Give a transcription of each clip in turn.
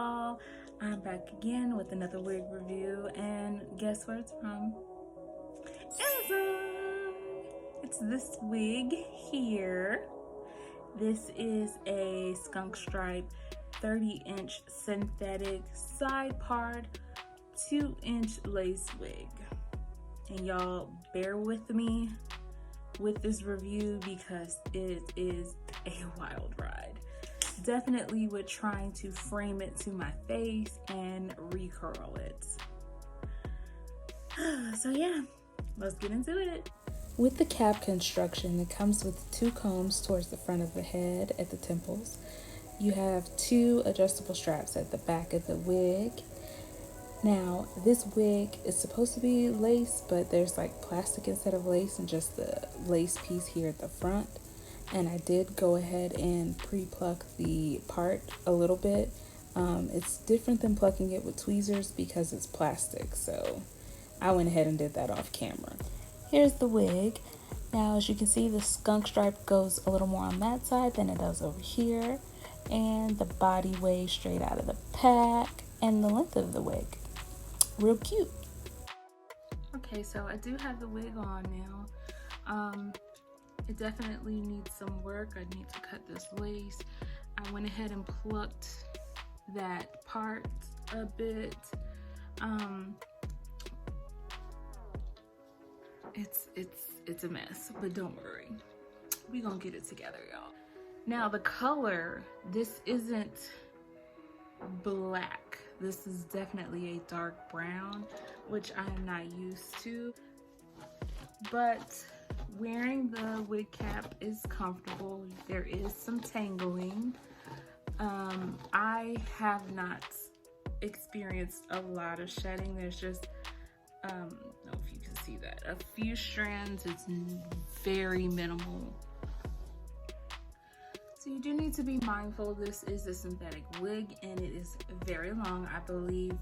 y'all. I'm back again with another wig review, and guess where it's from? Amazon! It's this wig here. This is a skunk stripe 30-inch synthetic side part 2-inch lace wig. And y'all bear with me with this review because it is a wild ride. Definitely with trying to frame it to my face and recurl it. So yeah, let's get into it. With the cap construction, it comes with 2 combs towards the front of the head at the temples. You have 2 adjustable straps at the back of the wig. Now, this wig is supposed to be lace, but there's like plastic instead of lace and just the lace piece here at the front. And I did go ahead and pre-pluck the part a little bit. It's different than plucking it with tweezers because it's plastic, so I went ahead and did that off camera. Here's the wig. Now, as you can see, the skunk stripe goes a little more on that side than it does over here, and the body waves straight out of the pack, and the length of the wig, real cute. Okay, so I do have the wig on now. It definitely needs some work. I need to cut this lace. I went ahead and plucked that part a bit. It's a mess, but don't worry. We're gonna get it together, y'all. Now the color, this isn't black. This is definitely a dark brown, which I am not used to. But wearing the wig cap is comfortable. There is some tangling. I have not experienced a lot of shedding. There's just, I don't know if you can see that, a few strands. It's very minimal. So you do need to be mindful. This is a synthetic wig and it is very long. I believe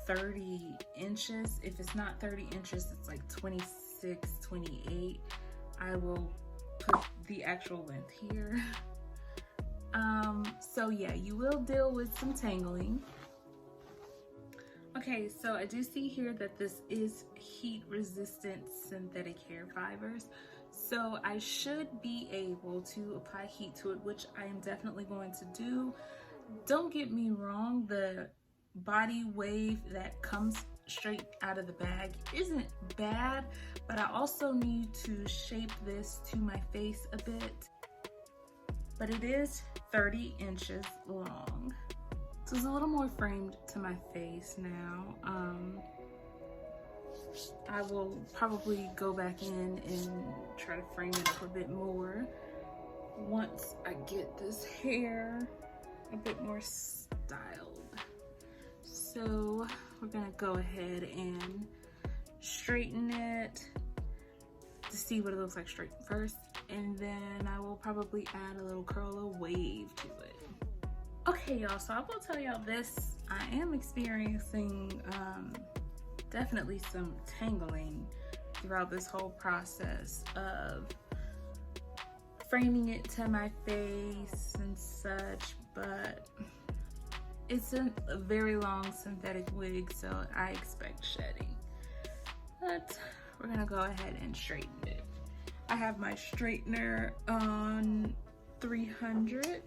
30 inches. If it's not 30 inches, it's like 26, 28. I will put the actual length here. So yeah, you will deal with some tangling. Okay, so I do see here that this is heat resistant synthetic hair fibers. So I should be able to apply heat to it, which I am definitely going to do. Don't get me wrong, the body wave that comes straight out of the bag isn't bad, but I also need to shape this to my face a bit. But it is 30 inches long. So it's a little more framed to my face now. I will probably go back in and try to frame it up a bit more once I get this hair a bit more styled. So we're gonna go ahead and straighten it to see what it looks like straight first, and then I will probably add a little curl or wave to it. Okay, y'all, so I will tell y'all this. I am experiencing definitely some tangling throughout this whole process of framing it to my face and such, but it's a very long synthetic wig, so I expect shedding. But we're gonna go ahead and straighten it. I have my straightener on 300.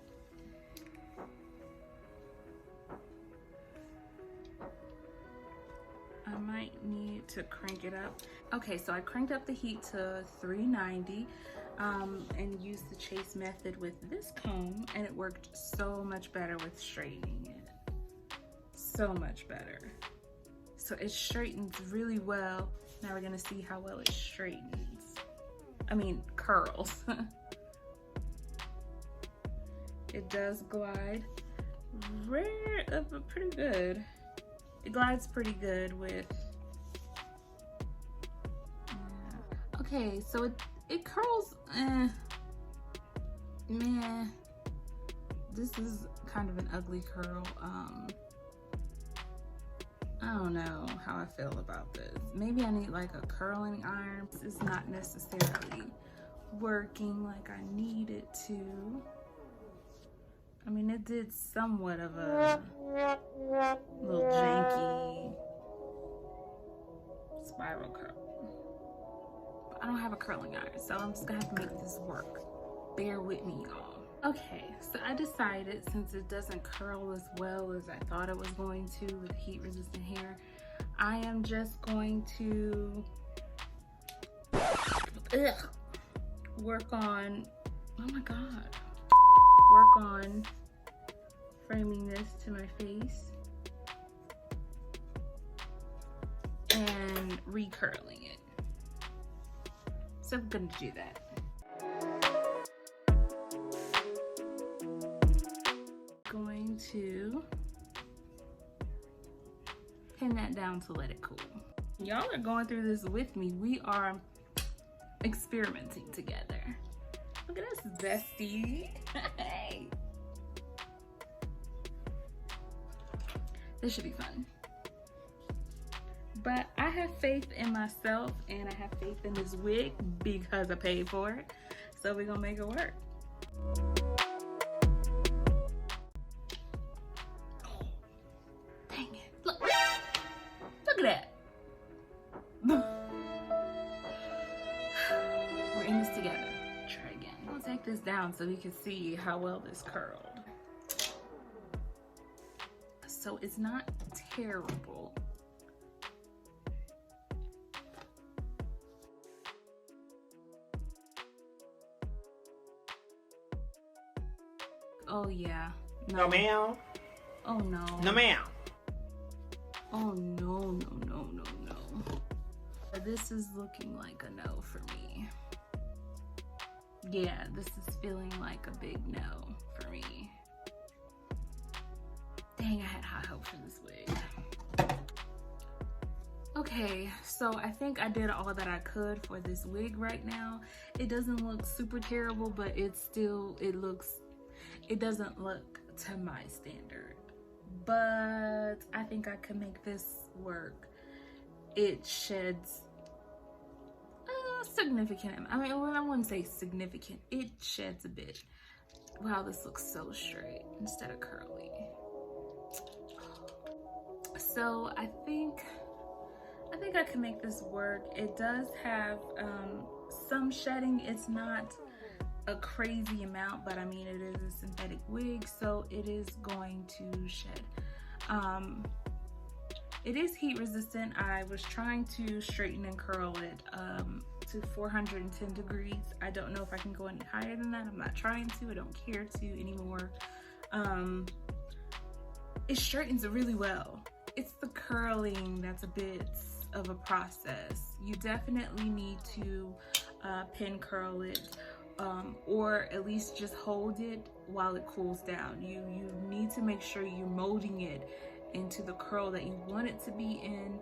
I might need to crank it up. Okay, so I cranked up the heat to 390 and used the chase method with this comb, and it worked so much better with straightening it. So much better. So it straightens really well. Now we're gonna see how well it straightens. I mean, curls. It does glide pretty good. It glides pretty good with, okay, so it curls, meh. This is kind of an ugly curl. I don't know how I feel about this. Maybe I need like a curling iron. This is not necessarily working like I need it to. I mean, it did somewhat of a little janky spiral curl. But I don't have a curling iron, so I'm just gonna have to make this work. Bear with me, y'all. Okay, so I decided, since it doesn't curl as well as I thought it was going to with heat resistant hair, I am just going to work on, oh my God, work on framing this to my face and recurling it. So I'm gonna do that. Going to pin that down to let it cool. Y'all are going through this with me. We are experimenting together. Look at us, bestie. Hey. This should be fun. But I have faith in myself and I have faith in this wig because I paid for it. So we're gonna make it work. Dang it. Look at that. We're in this together. Try again. I'll take this down so we can see how well this curled. So it's not terrible. Oh yeah. No ma'am. Oh no. No ma'am. Oh no. This is looking like a no for me. Yeah, this is feeling like a big no for me. Dang, I had high hopes for this wig. Okay, so I think I did all that I could for this wig right now. It doesn't look super terrible, but it doesn't look to my standard. But I think I can make this work. It sheds a significant, I mean, I wouldn't say significant, it sheds a bit. Wow, this looks so straight instead of curly. So I think I can make this work. It does have some shedding. It's not a crazy amount, but I mean, it is a synthetic wig, so it is going to shed. It is heat resistant. I was trying to straighten and curl it to 410 degrees. I don't know if I can go any higher than that. I'm not trying to. I don't care to anymore. It straightens it really well. It's the curling that's a bit of a process. You definitely need to pin curl it, or at least just hold it while it cools down. You need to make sure you're molding it into the curl that you want it to be in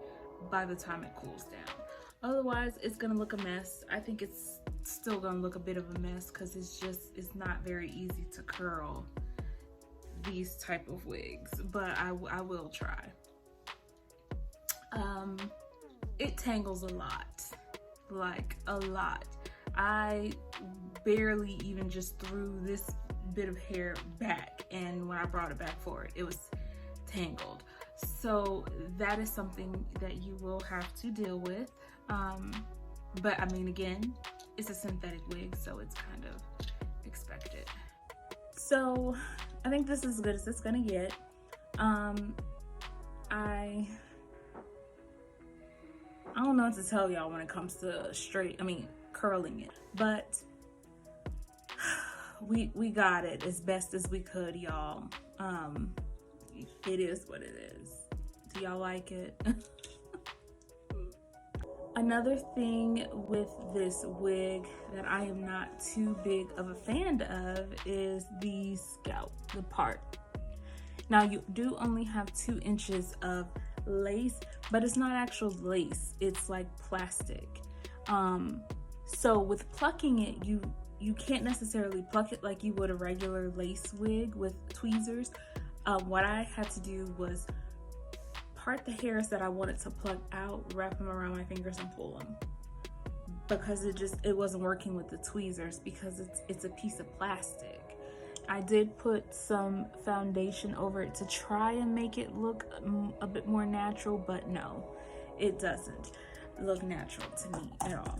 by the time it cools down. Otherwise, it's gonna look a mess. I think it's still gonna look a bit of a mess because it's not very easy to curl these type of wigs, but I will try. It tangles a lot, like a lot. I barely even just threw this bit of hair back, and when I brought it back forward, it was tangled. So that is something that you will have to deal with. But I mean, again, it's a synthetic wig, so it's kind of expected. So I think this is as good as it's gonna get. I don't know what to tell y'all when it comes to curling it, but we got it as best as we could, y'all. It is what it is. Do y'all like it? Another thing with this wig that I am not too big of a fan of is the scalp, the part. Now you do only have 2 inches of lace, but it's not actual lace, it's like plastic. So with plucking it, you can't necessarily pluck it like you would a regular lace wig with tweezers. What I had to do was part the hairs that I wanted to pluck out, wrap them around my fingers and pull them, because it wasn't working with the tweezers because it's a piece of plastic. I did put some foundation over it to try and make it look a bit more natural, but no, it doesn't look natural to me at all.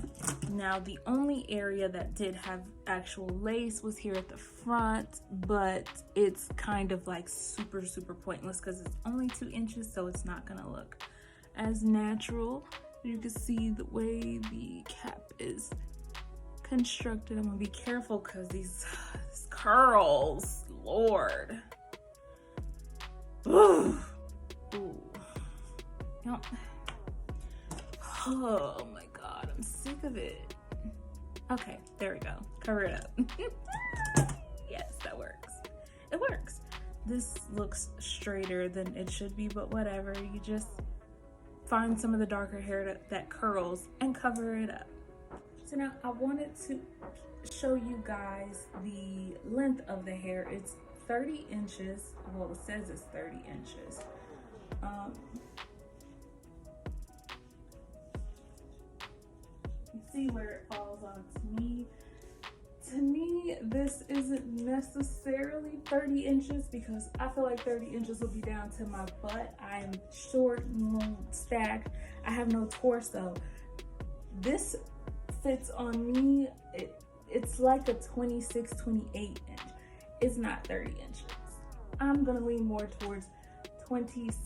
Now, the only area that did have actual lace was here at the front, but it's kind of like super pointless because it's only 2 inches, so it's not gonna look as natural. You can see the way the cap is constructed. I'm gonna be careful because these curls, Lord. Ooh. No. Oh my God, I'm sick of it. Okay, there we go. Cover it up. Yes, that works. It works. This looks straighter than it should be, but whatever. You just find some of the darker hair that curls and cover it up. So now I wanted to show you guys the length of the hair. It's 30 inches. Well, it says it's 30 inches. You see where it falls on me. To me, this isn't necessarily 30 inches because I feel like 30 inches will be down to my butt. I'm short, stacked. I have no torso. This fits on me. It's like a 26, 28 inch. It's not 30 inches. I'm gonna lean more towards 26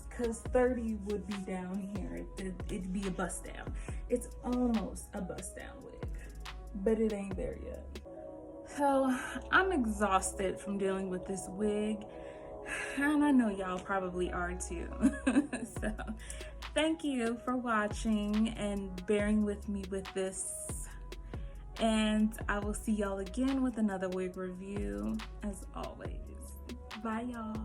because 30 would be down here. It'd be a bust down. It's almost a bust down wig, but it ain't there yet. So I'm exhausted from dealing with this wig, and I know y'all probably are too. So thank you for watching and bearing with me with this, and I will see y'all again with another wig review as always. Bye y'all.